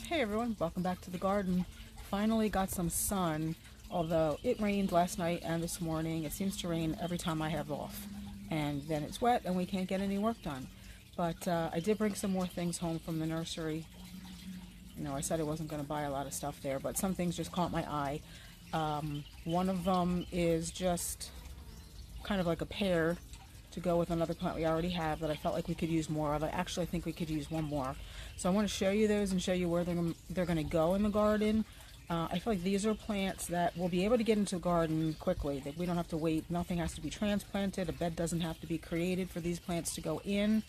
Hey everyone, welcome back to the garden. Finally got some sun, although it rained last night and this morning. It seems to rain every time I have off, and then it's wet and we can't get any work done. But I did bring some more things home from the nursery. You know, I said I wasn't going to buy a lot of stuff there, but some things just caught my eye. One of them is just kind of like a pear to go with another plant we already have that I felt like we could use more of. I actually think we could use one more. So I want to show you those and show you where they're going to go in the garden. I feel like these are plants that will be able to get into the garden quickly. That we don't have to wait. Nothing has to be transplanted. A bed doesn't have to be created for these plants to go in.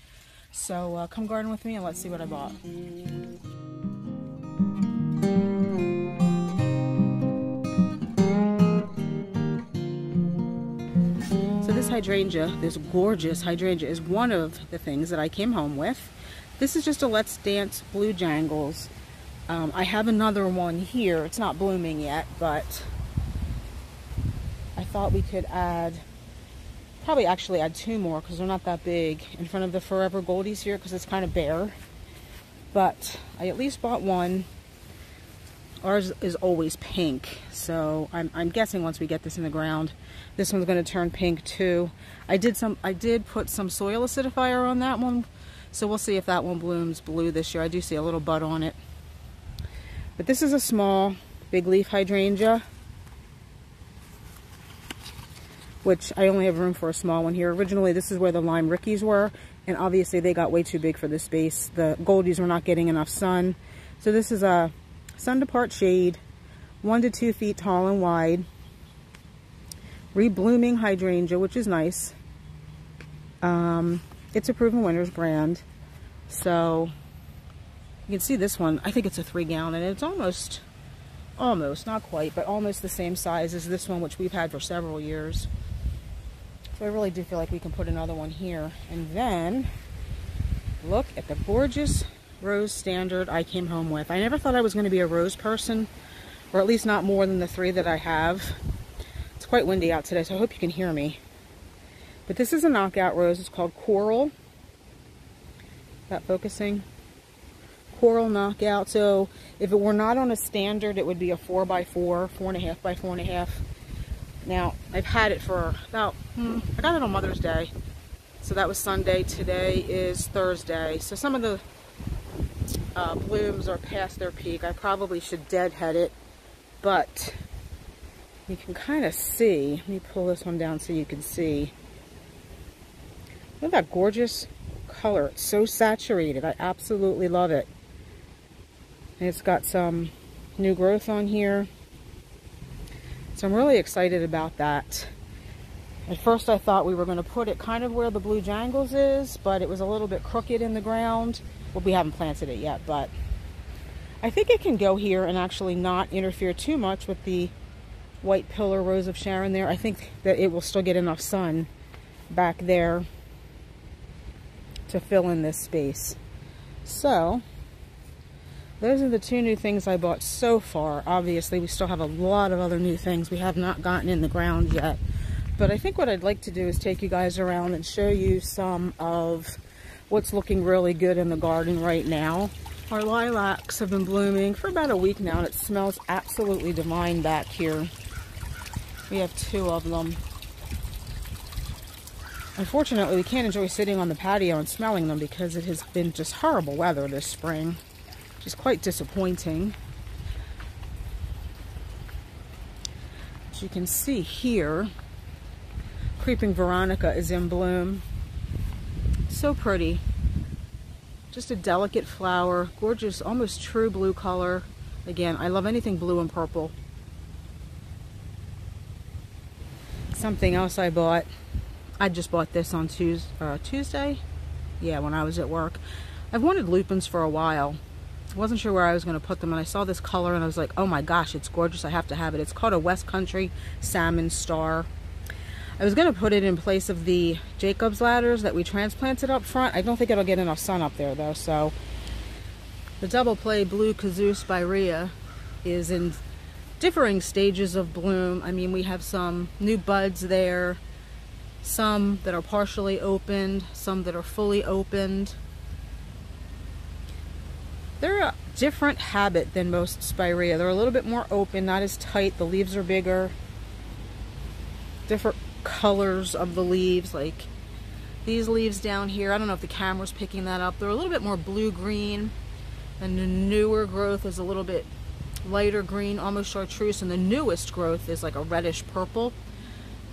So come garden with me and let's see what I bought. So this hydrangea, this gorgeous hydrangea, is one of the things that I came home with. This is just a Let's Dance Blue Jangles. I have another one here. It's not blooming yet, but I thought we could probably actually add two more because they're not that big in front of the Forever Goldies here because it's kind of bare. But I at least bought one. Ours is always pink, so I'm guessing once we get this in the ground, this one's going to turn pink too. I did put some soil acidifier on that one, so we'll see if that one blooms blue this year. I do see a little bud on it. But this is a small big leaf hydrangea, which I only have room for a small one here. Originally this is where the lime rickeys were, and obviously they got way too big for this space. The goldies were not getting enough sun, so this is a sun to part shade, 1 to 2 feet tall and wide, reblooming hydrangea, which is nice. It's a Proven Winners brand. So you can see this one. I think it's a 3-gallon, and it's almost, not quite, but almost the same size as this one, which we've had for several years. So I really do feel like we can put another one here. And then look at the gorgeous rose standard I came home with. I never thought I was going to be a rose person, or at least not more than the 3 that I have. It's quite windy out today, so I hope you can hear me. But this is a knockout rose. It's called Coral. Is that focusing? Coral knockout. So if it were not on a standard, it would be a 4x4, 4.5 by 4.5. Now I've had it for about I got it on Mother's Day, so that was Sunday. Today is Thursday, so some of the blooms are past their peak. I probably should deadhead it, but you can kind of see. Let me pull this one down so you can see. Look at that gorgeous color. It's so saturated. I absolutely love it. And it's got some new growth on here. So I'm really excited about that. At first I thought we were going to put it kind of where the Blue Jangles is, but it was a little bit crooked in the ground. Well, we haven't planted it yet, but I think it can go here and actually not interfere too much with the White Pillar Rose of Sharon there. I think that it will still get enough sun back there to fill in this space. So those are the 2 new things I bought so far. Obviously we still have a lot of other new things we have not gotten in the ground yet, but I think what I'd like to do is take you guys around and show you some of what's looking really good in the garden right now. Our lilacs have been blooming for about a week now, and it smells absolutely divine back here. We have 2 of them. Unfortunately, we can't enjoy sitting on the patio and smelling them because it has been just horrible weather this spring, which is quite disappointing. As you can see here, Creeping Veronica is in bloom. So pretty. Just a delicate flower, gorgeous, almost true blue color. Again, I love anything blue and purple. Something else I bought. I just bought this on Tuesday. Yeah, when I was at work. I've wanted lupins for a while. I wasn't sure where I was going to put them, and I saw this color and I was like, oh my gosh, it's gorgeous. I have to have it. It's called a West Country Salmon Star. I was going to put it in place of the Jacob's ladders that we transplanted up front. I don't think it'll get enough sun up there though. So the double play Blue Kazoo Spirea is in differing stages of bloom. I mean, we have some new buds there, some that are partially opened, some that are fully opened. They're different habit than most spirea. They're a little bit more open, not as tight. The leaves are bigger. Different colors of the leaves, like these leaves down here. I don't know if the camera's picking that up. They're a little bit more blue-green, and the newer growth is a little bit lighter green, almost chartreuse, and the newest growth is like a reddish purple.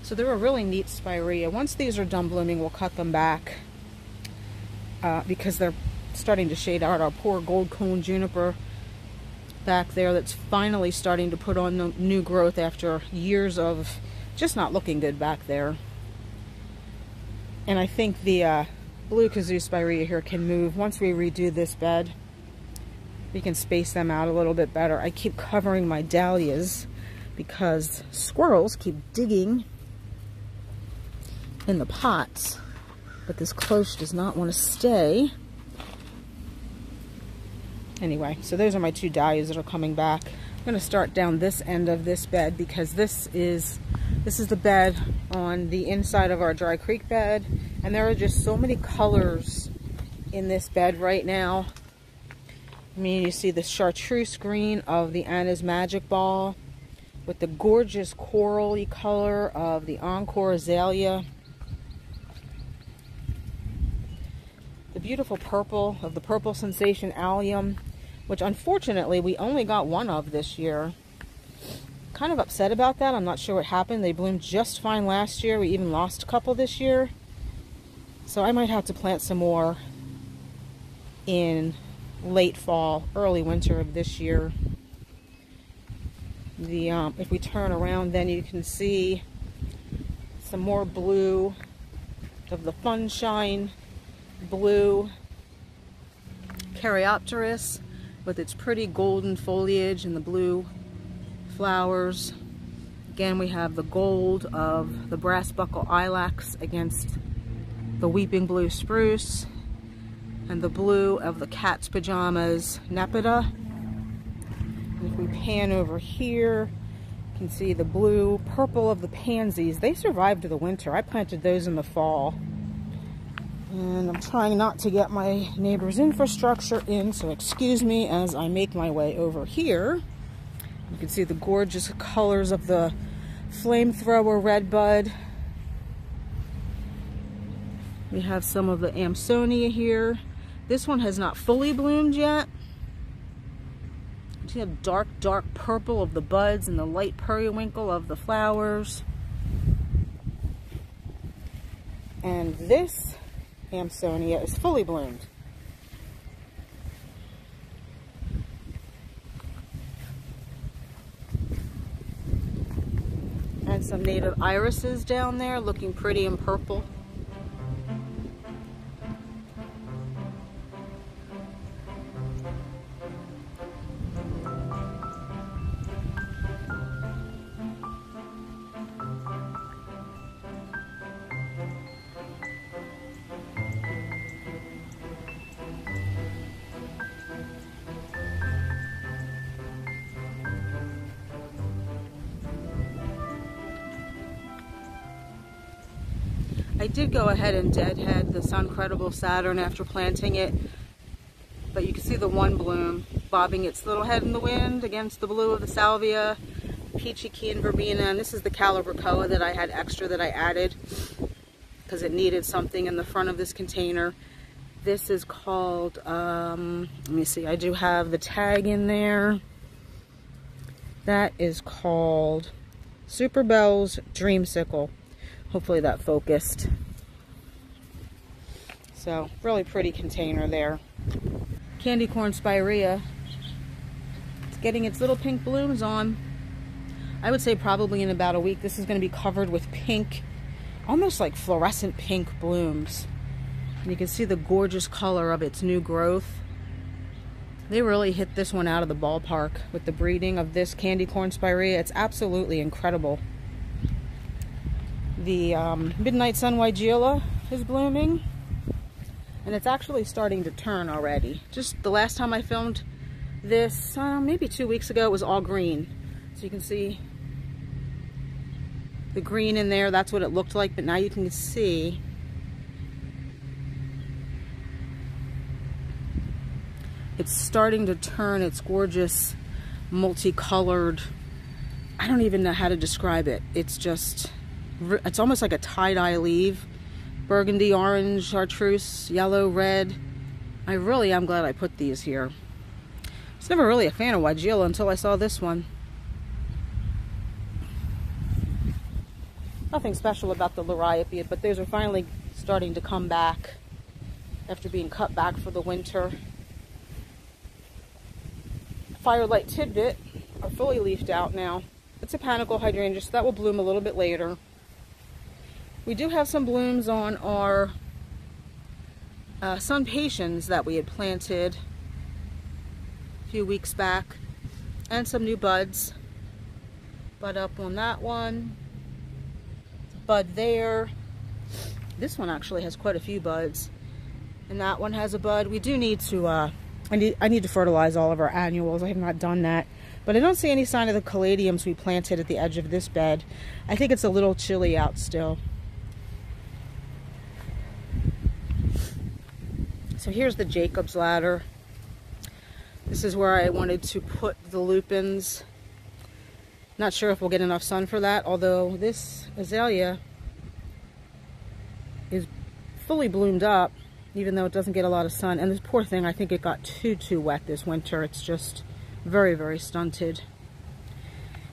So they're a really neat spirea. Once these are done blooming, we'll cut them back because they're starting to shade out our poor gold cone juniper back there that's finally starting to put on new growth after years of just not looking good back there. And I think the blue kazoo spirea here can move. Once we redo this bed, we can space them out a little bit better. I keep covering my dahlias because squirrels keep digging in the pots, but this cloche does not want to stay. Anyway, so those are my two dahlias that are coming back. I'm going to start down this end of this bed because this is the bed on the inside of our Dry Creek bed, and there are just so many colors in this bed right now. I mean, you see the chartreuse green of the Anna's Magic Ball with the gorgeous corally color of the Encore Azalea. The beautiful purple of the Purple Sensation Allium, which unfortunately we only got one of this year. Kind of upset about that. I'm not sure what happened. They bloomed just fine last year. We even lost a couple this year. So I might have to plant some more in late fall, early winter of this year. If we turn around, then you can see some more blue of the Funshine blue Caryopteris with its pretty golden foliage and the blue flowers. Again, we have the gold of the Brass Buckle Ilex against the Weeping Blue Spruce, and the blue of the Cat's Pajamas Nepeta. And if we pan over here, you can see the blue, purple of the Pansies. They survived the winter. I planted those in the fall. And I'm trying not to get my neighbor's infrastructure in, so excuse me as I make my way over here. You can see the gorgeous colors of the Flamethrower Redbud. We have some of the Amsonia here. This one has not fully bloomed yet. You have dark purple of the buds and the light periwinkle of the flowers. And this Amsonia is fully bloomed. And some native irises down there looking pretty in purple. I did go ahead and deadhead the Suncredible Saturn after planting it, but you can see the one bloom bobbing its little head in the wind against the blue of the Salvia, Peachy Key and Verbena, and this is the Calibrachoa that I had extra that I added because it needed something in the front of this container. This is called, let me see, I do have the tag in there. That is called Super Bell's Dreamsicle. Hopefully that focused. So, really pretty container there. Candy corn spirea. It's getting its little pink blooms on. I would say probably in about a week this is going to be covered with pink, almost like fluorescent pink blooms. And you can see the gorgeous color of its new growth. They really hit this one out of the ballpark with the breeding of this candy corn spirea. It's absolutely incredible. The Midnight Sun Weigela is blooming, and it's actually starting to turn already. Just the last time I filmed this, maybe 2 weeks ago, it was all green. So you can see the green in there. That's what it looked like, but now you can see it's starting to turn its gorgeous multicolored, I don't even know how to describe it. It's just, it's almost like a tie-dye leaf. Burgundy, orange, chartreuse, yellow, red. I really am glad I put these here. I was never really a fan of Weigela until I saw this one. Nothing special about the Liriope, but those are finally starting to come back after being cut back for the winter. Firelight Tidbit are fully leafed out now. It's a panicle hydrangea, so that will bloom a little bit later. We do have some blooms on our sun patiens that we had planted a few weeks back, and some new buds. Bud up on that one, bud there. This one actually has quite a few buds, and that one has a bud. We do need to I need to fertilize all of our annuals. I have not done that, but I don't see any sign of the caladiums we planted at the edge of this bed. I think it's a little chilly out still. So here's the Jacob's ladder. This is where I wanted to put the lupins. Not sure if we'll get enough sun for that, although this azalea is fully bloomed up, even though it doesn't get a lot of sun. And this poor thing, I think it got too wet this winter. It's just very, very stunted.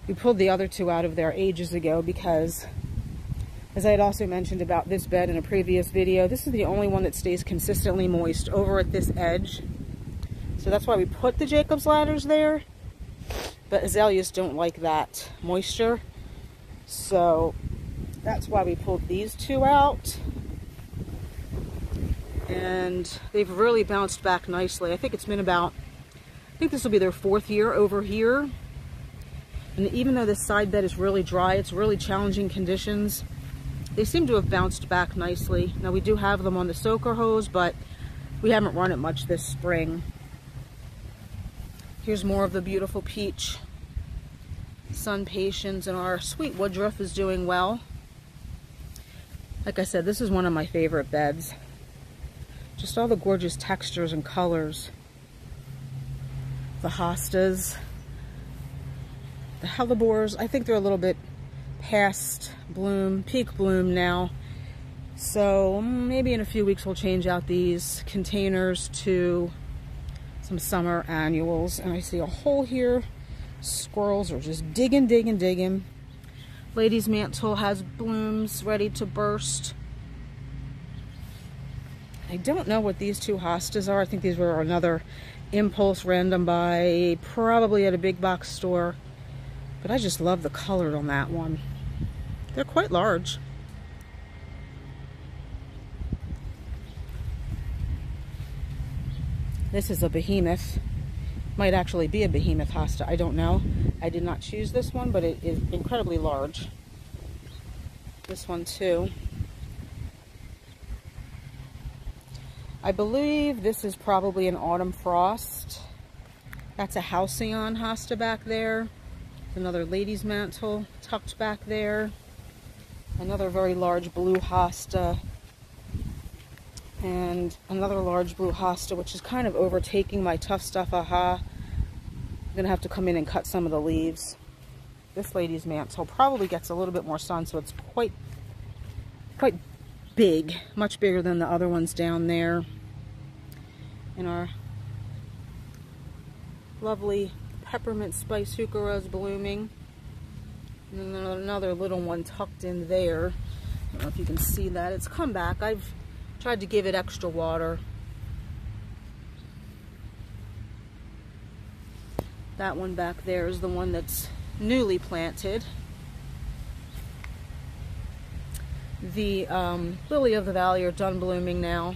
We pulled the other two out of there ages ago because, as I had also mentioned about this bed in a previous video, this is the only one that stays consistently moist over at this edge. So that's why we put the Jacob's ladders there. But azaleas don't like that moisture. So that's why we pulled these two out. And they've really bounced back nicely. I think it's been about, I think this will be their 4th year over here. And even though this side bed is really dry, it's really challenging conditions, they seem to have bounced back nicely. Now we do have them on the soaker hose, but we haven't run it much this spring. Here's more of the beautiful peach sun patiens, and our sweet woodruff is doing well. Like I said, this is one of my favorite beds. Just all the gorgeous textures and colors. The hostas, the hellebores, I think they're a little bit past bloom, peak bloom now. So maybe in a few weeks we'll change out these containers to some summer annuals. And I see a hole here. Squirrels are just digging. Lady's mantle has blooms ready to burst. I don't know what these two hostas are. I think these were another impulse random buy, probably at a big box store. But I just love the color on that one. They're quite large. This is a behemoth. Might actually be a behemoth hosta. I don't know. I did not choose this one, but it is incredibly large. This one too. I believe this is probably an autumn frost. That's a halcyon hosta back there. Another lady's mantle tucked back there. Another very large blue hosta. And another large blue hosta, which is kind of overtaking my Tough Stuff Aha. I'm gonna have to come in and cut some of the leaves. This lady's mantle probably gets a little bit more sun, so it's quite big, much bigger than the other ones down there. And our lovely peppermint spice heucheras blooming. And then another little one tucked in there. I don't know if you can see that. It's come back. I've tried to give it extra water. That one back there is the one that's newly planted. The lily of the valley are done blooming now.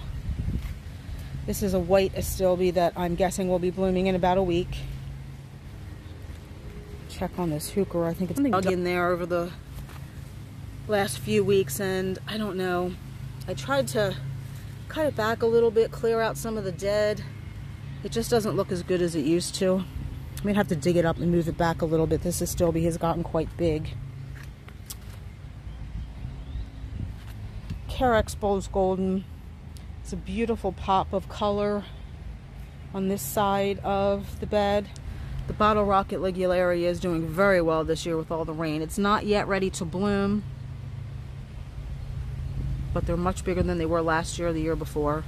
This is a white astilbe that I'm guessing will be blooming in about a week. Check on this heuchera. I think it's dug in there over the last few weeks, and I don't know. I tried to cut it back a little bit, clear out some of the dead. It just doesn't look as good as it used to. I might have to dig it up and move it back a little bit. This astilbe has gotten quite big. Carex Bulls Golden. It's a beautiful pop of color on this side of the bed. The Bottle Rocket Ligularia is doing very well this year with all the rain. It's not yet ready to bloom, but they're much bigger than they were last year or the year before.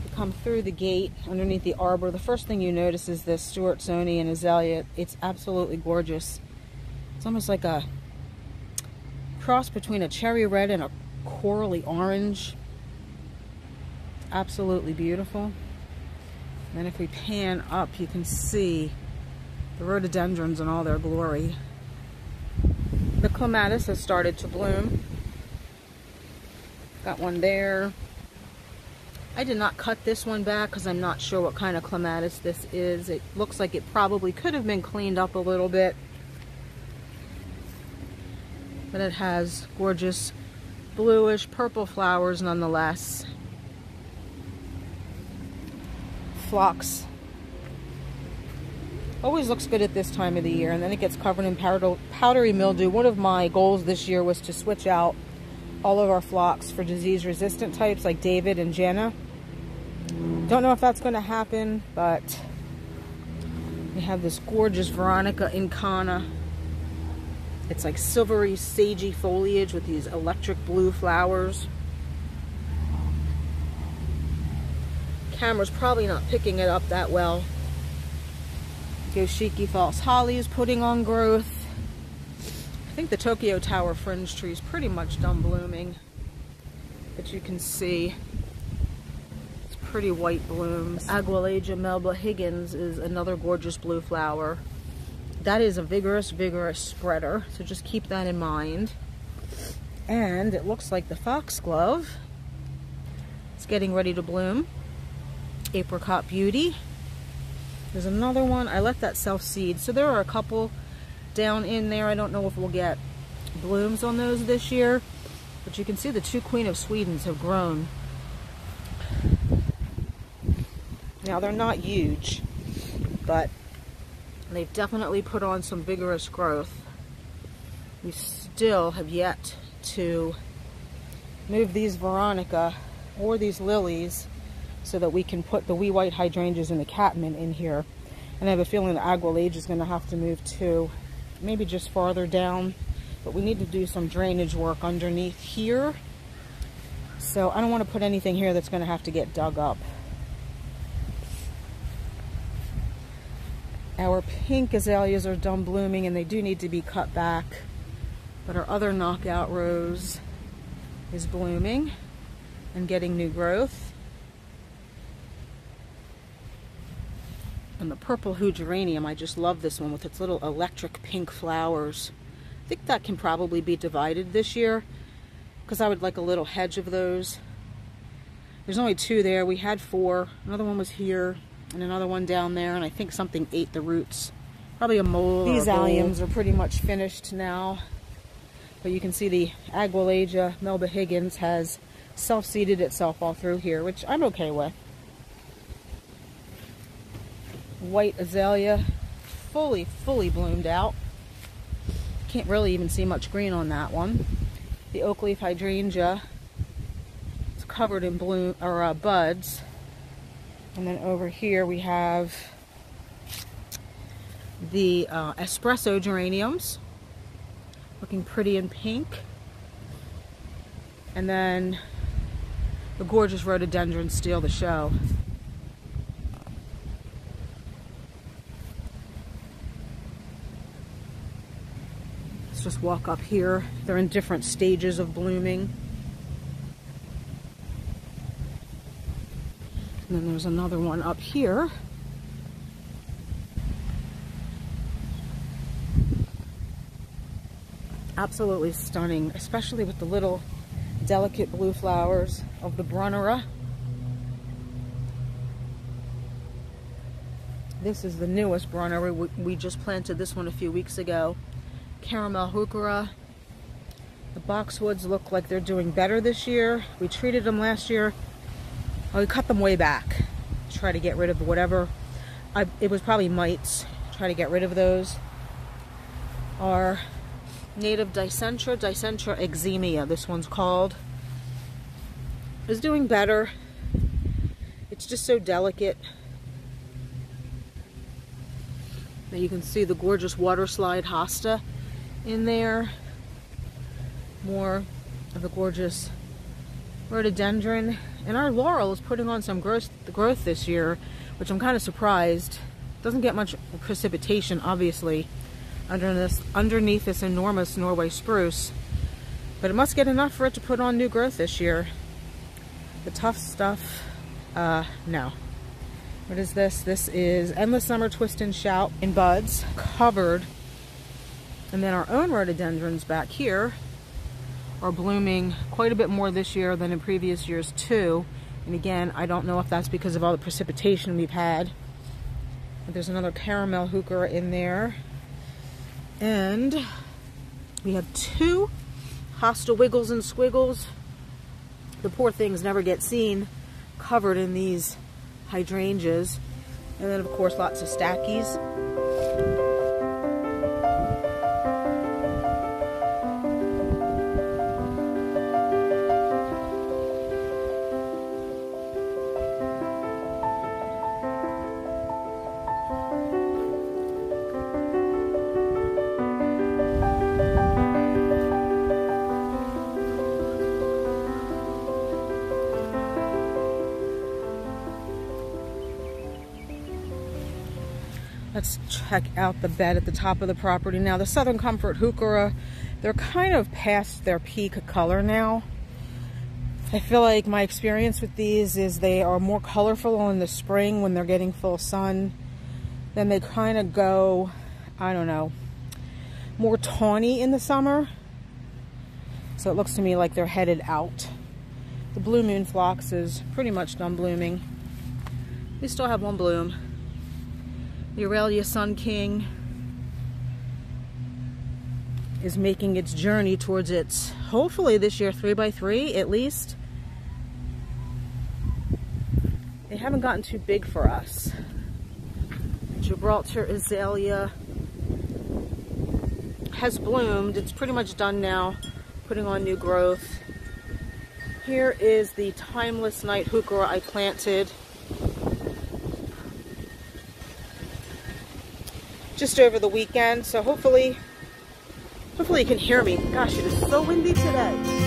You come through the gate underneath the arbor. The first thing you notice is this Stewartsonian azalea. It's absolutely gorgeous. It's almost like a cross between a cherry red and a corally orange. Absolutely beautiful. And if we pan up, you can see the rhododendrons in all their glory. The clematis has started to bloom. Got one there. I did not cut this one back because I'm not sure what kind of clematis this is. It looks like it probably could have been cleaned up a little bit. But it has gorgeous bluish purple flowers nonetheless. Phlox always looks good at this time of the year, and then it gets covered in powdery mildew. One of my goals this year was to switch out all of our phlox for disease resistant types like David and Jenna. Don't know if that's going to happen, but we have this gorgeous Veronica incana. It's like silvery sagey foliage with these electric blue flowers. Camera's probably not picking it up that well. Yoshiki False Holly is putting on growth. I think the Tokyo Tower fringe tree is pretty much done blooming. But you can see it's pretty white blooms. Aguilegia Melba Higgins is another gorgeous blue flower. That is a vigorous spreader, so just keep that in mind. And it looks like the foxglove is getting ready to bloom. Apricot Beauty. There's another one. I let that self-seed, so there are a couple down in there. I don't know if we'll get blooms on those this year, but you can see the two Queen of Swedens have grown. Now they're not huge, but they've definitely put on some vigorous growth. We still have yet to move these Veronica or these lilies so that we can put the wee white hydrangeas and the catmint in here. And I have a feeling the Aguilegia is going to have to move too. Maybe just farther down. But we need to do some drainage work underneath here. So I don't want to put anything here that's going to have to get dug up. Our pink azaleas are done blooming and they do need to be cut back. But our other knockout rose is blooming and getting new growth. And the purple hoogeranium, I just love this one with its little electric pink flowers. I think that can probably be divided this year because I would like a little hedge of those. There's only two there. We had four. Another one was here and another one down there, and I think something ate the roots. Probably a mole. These alliums are pretty much finished now. But you can see the Aguilegia Melba Higgins has self-seeded itself all through here, which I'm okay with. White azalea, fully bloomed out. Can't really even see much green on that one. The oak leaf hydrangea is covered in bloom or buds. And then over here we have the espresso geraniums, looking pretty in pink. And then the gorgeous rhododendrons steal the show. Just walk up here. They're in different stages of blooming. And then there's another one up here. Absolutely stunning, especially with the little delicate blue flowers of the Brunnera. This is the newest Brunnera. We just planted this one a few weeks ago. Caramel heuchera. The boxwoods look like they're doing better this year. We treated them last year. Oh, we cut them way back. Try to get rid of whatever. It was probably mites. Try to get rid of those. Our native Dicentra exemia, this one's called, is doing better. It's just so delicate. Now you can see the gorgeous water slide hosta in there. More of the gorgeous rhododendron. And our laurel is putting on some growth this year, which I'm kind of surprised. Doesn't get much precipitation, obviously, underneath this enormous Norway spruce. But it must get enough for it to put on new growth this year. The tough stuff, no. What is this? This is Endless Summer Twist and Shout in buds, covered. And then our own rhododendrons back here are blooming quite a bit more this year than in previous years too. And again, I don't know if that's because of all the precipitation we've had. But there's another caramel heuchera in there. And we have 2 hosta wiggles and squiggles. The poor things never get seen, covered in these hydrangeas. And then of course lots of stackies. Let's check out the bed at the top of the property now. The Southern Comfort heuchera, they're kind of past their peak color now. I feel like my experience with these is they are more colorful in the spring when they're getting full sun. Then they kind of go, I don't know, more tawny in the summer. So it looks to me like they're headed out. The Blue Moon Phlox is pretty much done blooming. We still have one bloom. The Aurelia Sun King is making its journey towards its, hopefully this year, 3x3 at least. They haven't gotten too big for us. Gibraltar Azalea has bloomed. It's pretty much done now, putting on new growth. Here is the Timeless Night heuchera I planted just over the weekend, so hopefully you can hear me. Gosh, it is so windy today.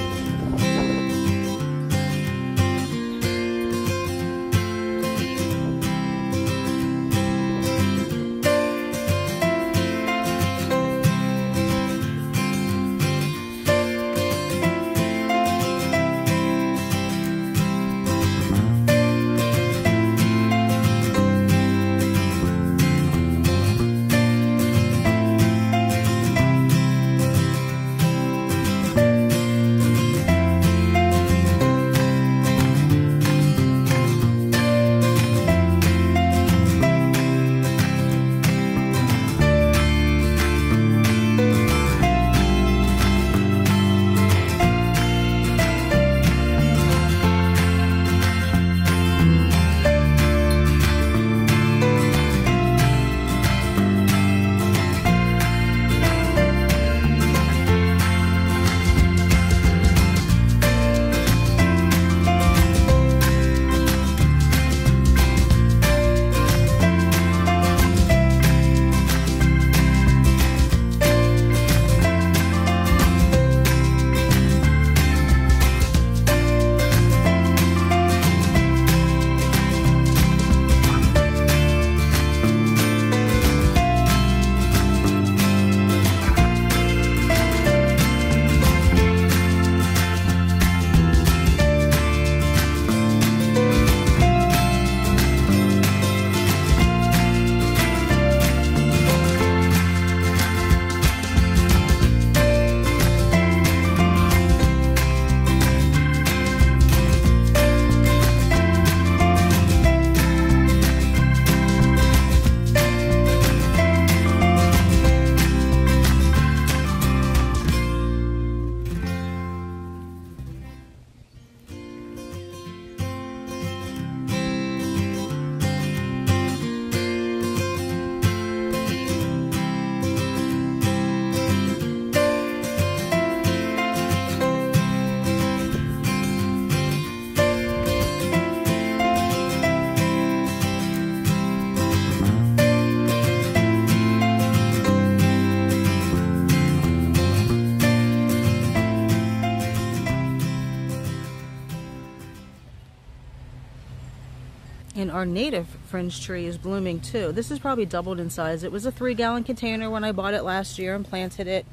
And our native fringe tree is blooming too. This is probably doubled in size. It was a 3-gallon container when I bought it last year and planted it.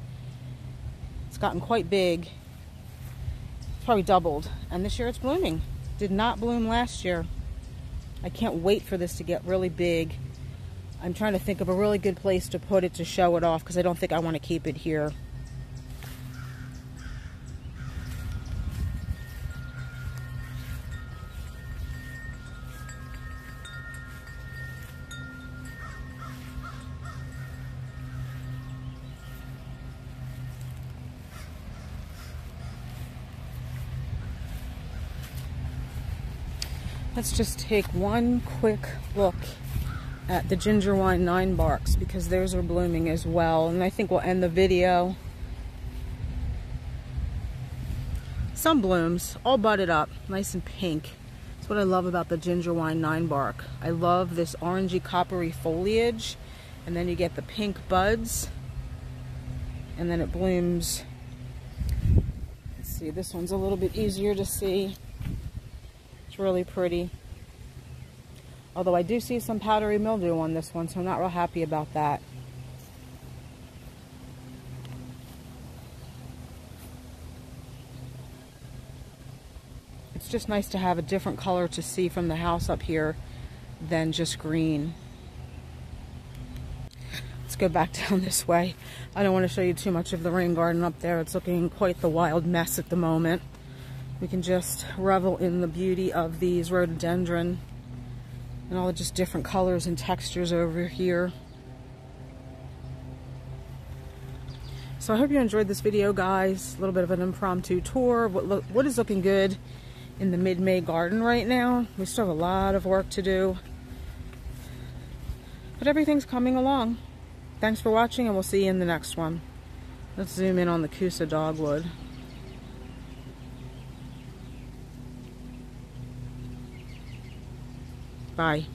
It's gotten quite big. It's probably doubled. And this year it's blooming. Did not bloom last year. I can't wait for this to get really big. I'm trying to think of a really good place to put it to show it off because I don't think I want to keep it here. Let's just take one quick look at the ginger wine 9 barks because theirs are blooming as well. And I think we'll end the video. Some blooms, all budded up, nice and pink. That's what I love about the ginger wine 9 bark. I love this orangey coppery foliage, and then you get the pink buds, and then it blooms. Let's see, this one's a little bit easier to see. It's really pretty. Although I do see some powdery mildew on this one, so I'm not real happy about that. It's just nice to have a different color to see from the house up here than just green. Let's go back down this way. I don't want to show you too much of the rain garden up there. It's looking quite the wild mess at the moment. We can just revel in the beauty of these rhododendron and all the just different colors and textures over here. So I hope you enjoyed this video, guys. A little bit of an impromptu tour of what is looking good in the mid-May garden right now. We still have a lot of work to do, but everything's coming along. Thanks for watching, and we'll see you in the next one. Let's zoom in on the Coosa dogwood. Bye.